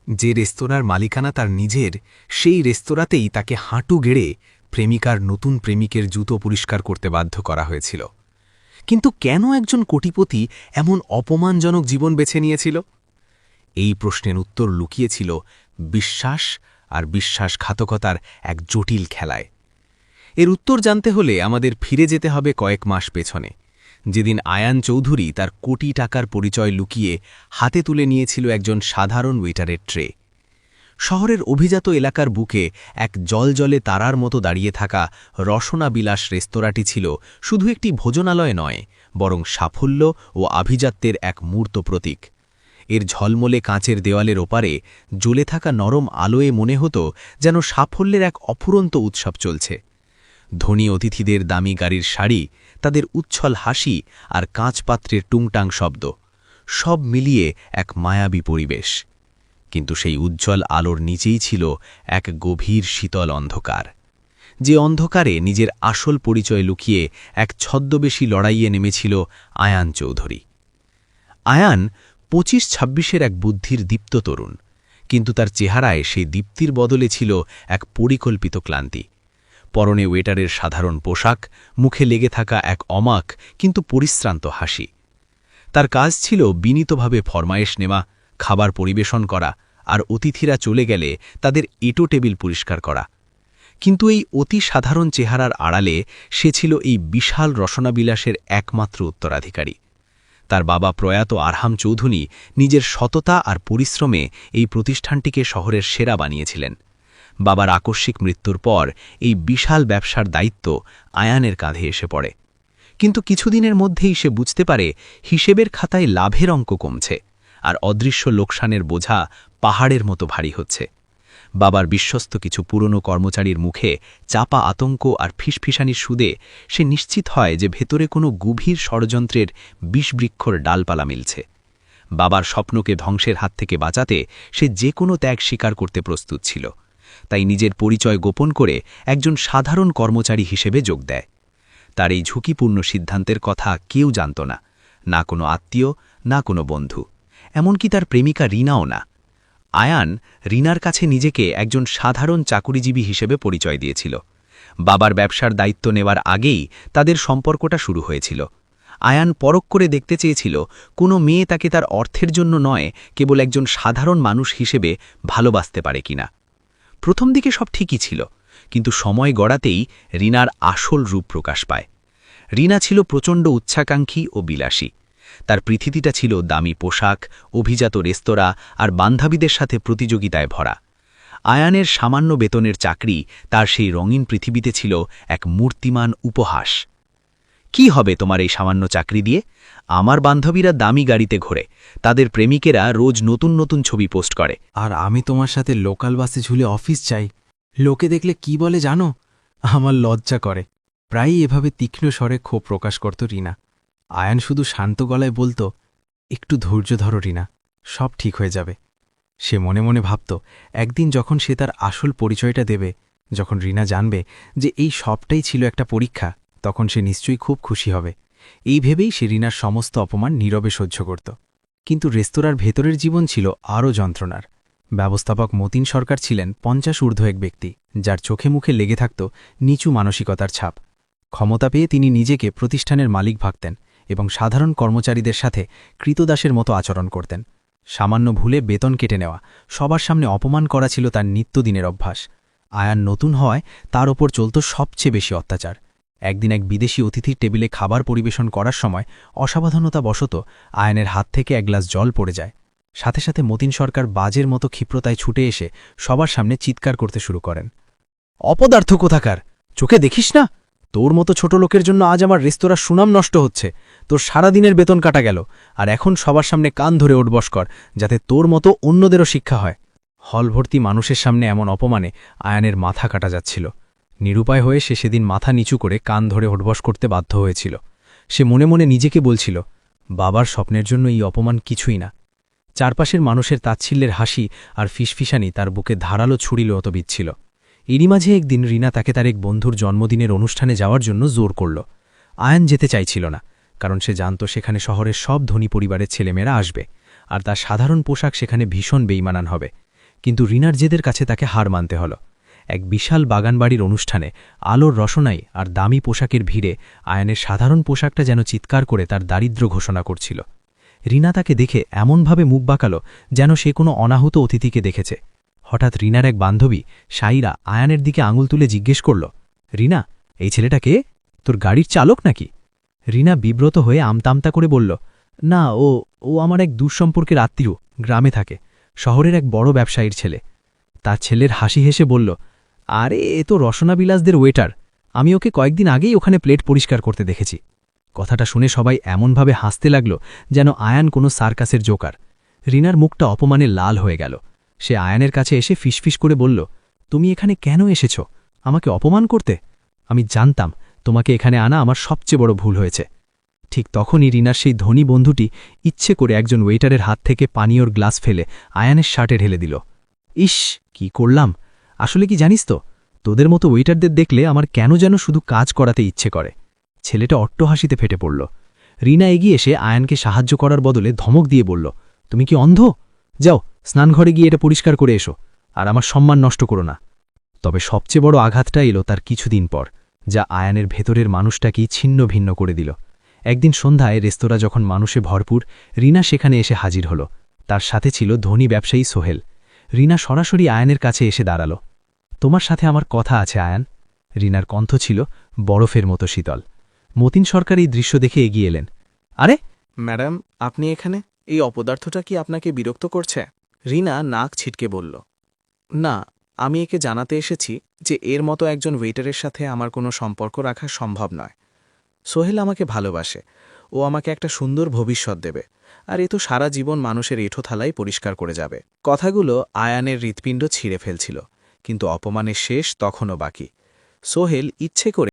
যে রেস্তোরাঁর মালিকানা তার নিজের, সেই রেস্তোরাঁতেই তাকে হাঁটু গেড়ে প্রেমিকার নতুন প্রেমিকের জুতো পরিষ্কার করতে বাধ্য করা হয়েছিল। কিন্তু কেন একজন কোটিপতি এমন অপমানজনক জীবন বেছে নিয়েছিল? এই প্রশ্নের উত্তর লুকিয়েছিল বিশ্বাস আর বিশ্বাসঘাতকতার এক জটিল খেলায়। এর উত্তর জানতে হলে আমাদের ফিরে যেতে হবে কয়েক মাস পেছনে, যেদিন আয়ান চৌধুরী তার কোটি টাকার পরিচয় লুকিয়ে হাতে তুলে নিয়েছিল একজন সাধারণ ওয়েটারের ট্রে। শহরের অভিজাত এলাকার বুকে এক জলজলে তারার মতো দাঁড়িয়ে থাকা রসনা বিলাস রেস্তোরাঁটি ছিল শুধু একটি ভোজনালয় নয়, বরং সাফল্য ও আভিজাত্যের এক মূর্ত প্রতীক। এর ঝলমলে কাঁচের দেওয়ালের ওপারে জ্বলে থাকা নরম আলোয় মনে হতো যেন সাফল্যের এক অফুরন্ত উৎসব চলছে। ধনী অতিথিদের দামি গাড়ির শাড়ি, তাদের উচ্ছল হাসি আর কাঁচপাত্রের টুংটাং শব্দ, সব মিলিয়ে এক মায়াবী পরিবেশ। কিন্তু সেই উজ্জ্বল আলোর নিচেই ছিল এক গভীর শীতল অন্ধকার, যে অন্ধকারে নিজের আসল পরিচয় লুকিয়ে এক ছদ্মবেশী লড়াইয়ে নেমেছিল আয়ান চৌধুরী। আয়ান ২৫-২৬-এর এক বুদ্ধির দীপ্ত তরুণ, কিন্তু তার চেহারায় সেই দীপ্তির বদলে ছিল এক পরিকল্পিত ক্লান্তি। পরনে ওয়েটারের সাধারণ পোশাক, মুখে লেগে থাকা এক অমাক কিন্তু পরিশ্রান্ত হাসি। তার কাজ ছিল বিনীতভাবে ফরমায়েশ নেওয়া, খাবার পরিবেশন করা আর অতিথিরা চলে গেলে তাদের এঁটো টেবিল পরিষ্কার করা। কিন্তু এই অতি সাধারণ চেহারার আড়ালে সে ছিল এই বিশাল রসনাবিলাসের একমাত্র উত্তরাধিকারী। তার বাবা প্রয়াত আরহাম চৌধুরী নিজের সততা আর পরিশ্রমে এই প্রতিষ্ঠানটিকে শহরের সেরা বানিয়েছিলেন। বাবার আকস্মিক মৃত্যুর পর এই বিশাল ব্যবসার দায়িত্ব আয়ানের কাঁধে এসে পড়ে। কিন্তু কিছুদিনের মধ্যেই সে বুঝতে পারে হিসেবের খাতায় লাভের অঙ্ক কমছে, আর অদৃশ্য লোকসানের বোঝা পাহাড়ের মতো ভারী হচ্ছে। বাবার বিশ্বস্ত কিছু পুরনো কর্মচারীর মুখে চাপা আতঙ্ক আর ফিসফিসানির সুদে সে নিশ্চিত হয় যে ভেতরে কোনো গভীর ষড়যন্ত্রের বিষবৃক্ষর ডালপালা মিলছে। বাবার স্বপ্নকে ধ্বংসের হাত থেকে বাঁচাতে সে যে কোনো ত্যাগ স্বীকার করতে প্রস্তুত ছিল। তাই নিজের পরিচয় গোপন করে একজন সাধারণ কর্মচারী হিসেবে যোগ দেয়। তার এই ঝুঁকিপূর্ণ সিদ্ধান্তের কথা কেউ জানত না, না কোনো আত্মীয়, না কোনো বন্ধু, এমনকি তার প্রেমিকা রিনাও না। আয়ান রিনার কাছে নিজেকে একজন সাধারণ চাকুরিজীবী হিসেবে পরিচয় দিয়েছিল। বাবার ব্যবসার দায়িত্ব নেওয়ার আগেই তাদের সম্পর্কটা শুরু হয়েছিল। আয়ান পরখ করে দেখতে চেয়েছিল কোনো মেয়ে তাকে তার অর্থের জন্য নয়, কেবল একজন সাধারণ মানুষ হিসেবে ভালোবাসতে পারে কিনা। প্রথম দিকে সব ঠিকই ছিল, কিন্তু সময় গড়াতেই রিনার আসল রূপ প্রকাশ পায়। রিনা ছিল প্রচণ্ড উচ্চাকাঙ্ক্ষী ও বিলাসী। তার পৃথিবীটা ছিল দামি পোশাক, অভিজাত রেস্তোরাঁ আর বান্ধবীদের সাথে প্রতিযোগিতায় ভরা। আয়ানের সামান্য বেতনের চাকরি তার সেই রঙিন পৃথিবীতে ছিল এক মূর্তিমান উপহাস। কি হবে তোমার এই সামান্য চাকরি দিয়ে? আমার বান্ধবীরা দামি গাড়িতে ঘোরে, তাদের প্রেমিকেরা রোজ নতুন নতুন ছবি পোস্ট করে, আর আমি তোমার সাথে লোকাল বাসে ঝুলে অফিস চাই। লোকে দেখলে কি বলে জানো? আমার লজ্জা করে। প্রায়ই এভাবে তীক্ষ্ণ স্বরে ক্ষোভ প্রকাশ করত রিনা। আয়ান শুধু শান্ত গলায় বলত, একটু ধৈর্য ধরো রিনা, সব ঠিক হয়ে যাবে। সে মনে মনে ভাবত, একদিন যখন সে তার আসল পরিচয়টা দেবে, যখন রিনা জানবে যে এই সবটাই ছিল একটা পরীক্ষা, তখন সে নিশ্চয়ই খুব খুশি হবে। এই ভেবেই সে রিনার সমস্ত অপমান নীরবে সহ্য করত। কিন্তু রেস্তোরাঁর ভেতরের জীবন ছিল আরও যন্ত্রণার। ব্যবস্থাপক মতিন সরকার ছিলেন ৫০ ঊর্ধ্ব এক ব্যক্তি, যার চোখে মুখে লেগে থাকত নিচু মানসিকতার ছাপ। ক্ষমতা পেয়ে তিনি নিজেকে প্রতিষ্ঠানের মালিক ভাবতেন এবং সাধারণ কর্মচারীদের সাথে কৃতদাসের মতো আচরণ করতেন। সামান্য ভুলে বেতন কেটে নেওয়া, সবার সামনে অপমান করা ছিল তার নিত্যদিনের অভ্যাস। আয়ান নতুন হওয়ায় তার ওপর চলত সবচেয়ে বেশি অত্যাচার। একদিন এক বিদেশি অতিথির টেবিলে খাবার পরিবেশন করার সময় অসাবধানতাবশত আয়ানের হাত থেকে এক গ্লাস জল পড়ে যায়। সাথে সাথে মতিন সরকার বাজের মতো ক্ষিপ্রতায় ছুটে এসে সবার সামনে চিৎকার করতে শুরু করেন, অপদার্থ কোথাকার! চোখে দেখিস না? তোর মতো ছোট লোকের জন্য আজ আমার রেস্তোরাঁর সুনাম নষ্ট হচ্ছে। তোর সারাদিনের বেতন কাটা গেল, আর এখন সবার সামনে কান ধরে ওঠবস কর, যাতে তোর মতো অন্যদেরও শিক্ষা হয়। হলভর্তি মানুষের সামনে এমন অপমানে আয়ানের মাথা কাটা যাচ্ছিল। নিরুপায় হয়ে সে সেদিন মাথা নিচু করে কান ধরে ওঠবস করতে বাধ্য হয়েছিল। সে মনে মনে নিজেকে বলছিল, বাবার স্বপ্নের জন্য এই অপমান কিছুই না। চারপাশের মানুষের তাচ্ছিল্যের হাসি আর ফিসফিসানি তার বুকে ধারালো ছুরিল অত বিচ্ছিল। এরই মাঝে একদিন রিনা তাকে তার এক বন্ধুর জন্মদিনের অনুষ্ঠানে যাওয়ার জন্য জোর করল। আয়ান যেতে চাইছিল না, কারণ সে জানত সেখানে শহরের সব ধনী পরিবারের ছেলেমেয়েরা আসবে, আর তার সাধারণ পোশাক সেখানে ভীষণ বেইমানান হবে। কিন্তু রিনার জেদের কাছে তাকে হার মানতে হলো। এক বিশাল বাগানবাড়ির অনুষ্ঠানে আলোর রসনাই আর দামি পোশাকের ভিড়ে আয়ানের সাধারণ পোশাকটা যেন চিৎকার করে তার দারিদ্র্য ঘোষণা করছিল। রিনা তাকে দেখে এমনভাবে মুখ বাঁকালো যেন সে কোনো অনাহুত অতিথিকে দেখেছে। হঠাৎ রিনার এক বান্ধবী সাইরা আয়ানের দিকে আঙুল তুলে জিজ্ঞেস করল, রিনা, এই ছেলেটা কে? তোর গাড়ির চালক নাকি? রিনা বিব্রত হয়ে আমতামতা করে বলল, না, ও আমার এক দুঃসম্পর্কের আত্মীয়, গ্রামে থাকে, শহরের এক বড় ব্যবসায়ীর ছেলে। তার ছেলের হাসি হেসে বলল, আরে এ তো রসনাবিলাসদের ওয়েটার, আমি ওকে কয়েকদিন আগেই ওখানে প্লেট পরিষ্কার করতে দেখেছি। কথাটা শুনে সবাই এমনভাবে হাসতে লাগল যেন আয়ান কোনো সার্কাসের জোকার। রিনার মুখটা অপমানে লাল হয়ে গেল। সে আয়ানের কাছে এসে ফিসফিস করে বলল, তুমি এখানে কেন এসেছ? আমাকে অপমান করতে? আমি জানতাম তোমাকে এখানে আনা আমার সবচেয়ে বড় ভুল হয়েছে। ঠিক তখনই রিনার সেই ধনী বন্ধুটি ইচ্ছে করে একজন ওয়েটারের হাত থেকে পানীয়র গ্লাস ফেলে আয়ানের শার্টে ঢেলে দিল। ইস, কি করলাম! আসলে কি জানিস তো, তোদের মতো ওয়েটারদের দেখলে আমার কেন যেন শুধু কাজ করাতে ইচ্ছে করে। ছেলেটা অট্টহাসিতে ফেটে পড়ল। রিনা এগিয়ে এসে আয়ানকে সাহায্য করার বদলে ধমক দিয়ে বলল, তুমি কি অন্ধ? যাও, স্নানঘরে গিয়ে এটা পরিষ্কার করে এসো, আর আমার সম্মান নষ্ট করো না। তবে সবচেয়ে বড় আঘাতটা এলো তার কিছুদিন পর, যা আয়ানের ভেতরের মানুষটাকেই ছিন্ন ভিন্ন করে দিল। একদিন সন্ধ্যায় রেস্তোরাঁ যখন মানুষে ভরপুর, রিনা সেখানে এসে হাজির হল। তার সাথে ছিল ধনী ব্যবসায়ী সোহেল। রিনা সরাসরি আয়ানের কাছে এসে দাঁড়াল। তোমার সাথে আমার কথা আছে আয়ান। রিনার কণ্ঠ ছিল বরফের মতো শীতল। মতিন সরকার এই দৃশ্য দেখে এগিয়ে এলেন। আরে ম্যাডাম, আপনি এখানে? এই অপদার্থটা কি আপনাকে বিরক্ত করছে? রিনা নাক ছিটকে বলল, না, আমি একে জানাতে এসেছি যে এর মতো একজন ওয়েটারের সাথে আমার কোনো সম্পর্ক রাখা সম্ভব নয়। সোহেল আমাকে ভালোবাসে, ও আমাকে একটা সুন্দর ভবিষ্যৎ দেবে, আর এ তো সারা জীবন মানুষের এঁঠো থালাই পরিষ্কার করে যাবে। কথাগুলো আয়ানের হৃৎপিণ্ড ছিঁড়ে ফেলছিল, কিন্তু অপমানের শেষ তখনও বাকি। সোহেল ইচ্ছে করে